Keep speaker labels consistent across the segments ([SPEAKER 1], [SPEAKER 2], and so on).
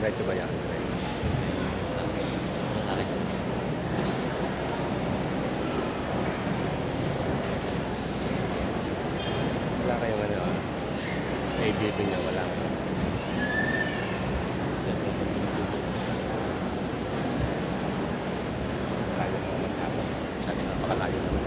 [SPEAKER 1] Diretso ba yan? Wala kayong ano, ABB niya, wala. Kaya mo masyado. Sabi napakalayo naman.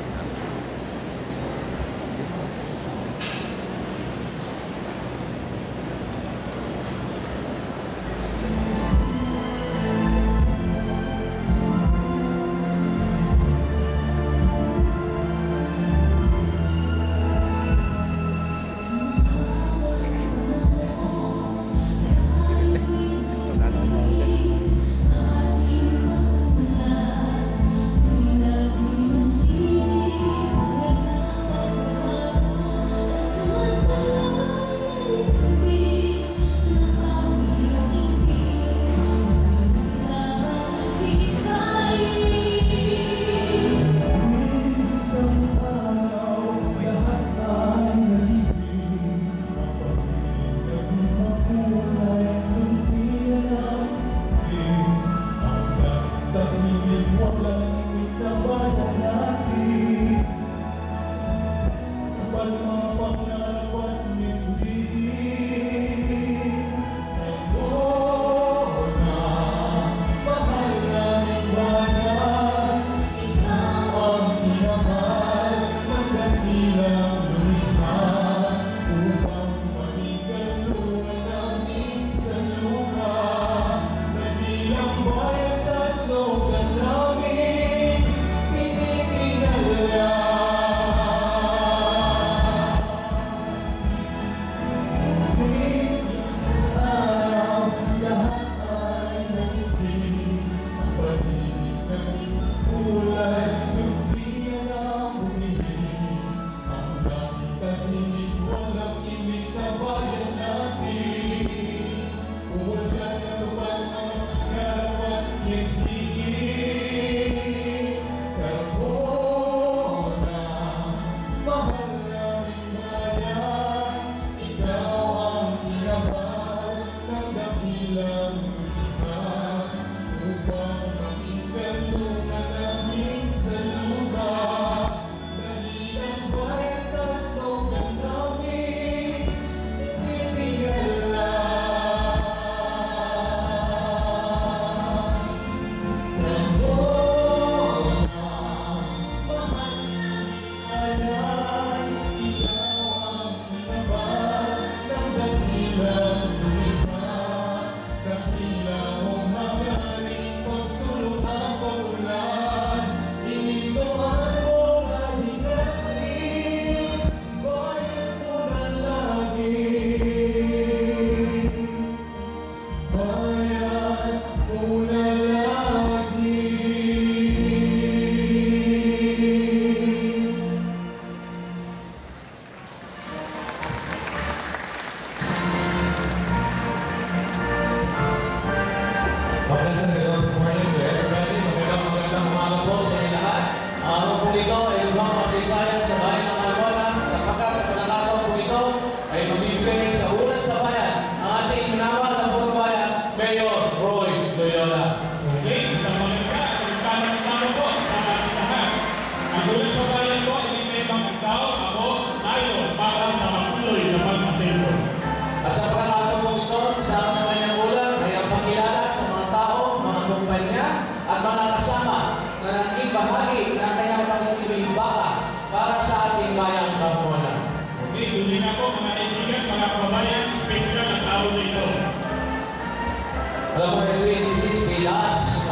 [SPEAKER 2] Alam mo, Edwin, this is the last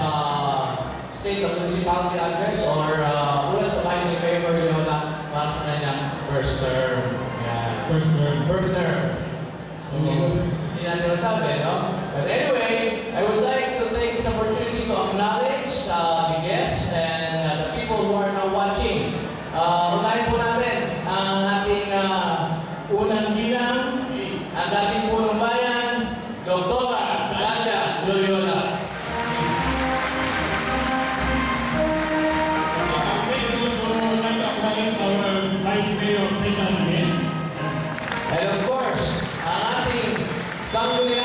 [SPEAKER 2] state of municipality address or una sa bahay ni Mayor Leona para sa kanyang first term. Yeah. First term. Hindi natin masabi, no? But anyway, I would like to take this opportunity to acknowledge the guests and the people who are now watching. Unahin po natin ang ating unang ginang, ang dating punong bayan, Dr. Dalia Loyola. And of course, ang ating Sangguniang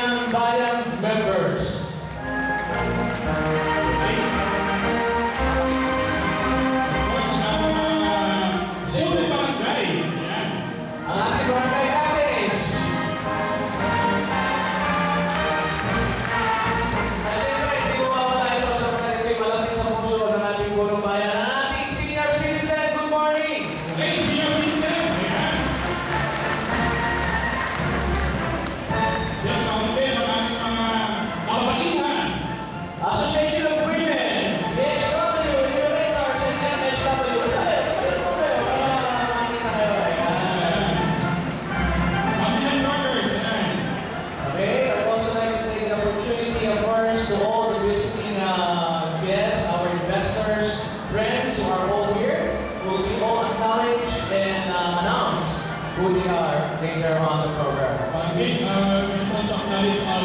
[SPEAKER 2] who they are later on the program.
[SPEAKER 3] Again, we should also acknowledge our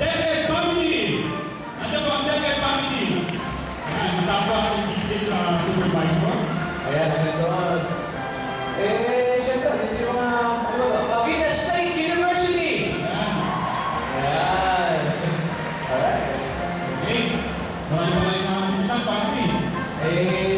[SPEAKER 3] Demet family. Ano po ang Demet family? Ayan, kasama ang district supervisor.
[SPEAKER 2] Ayan, ganito nga. Siyempre, hindi mga, Pavita State University!
[SPEAKER 3] Ayan.
[SPEAKER 2] Ayan. Alright.
[SPEAKER 3] Okay. Maraming mga family.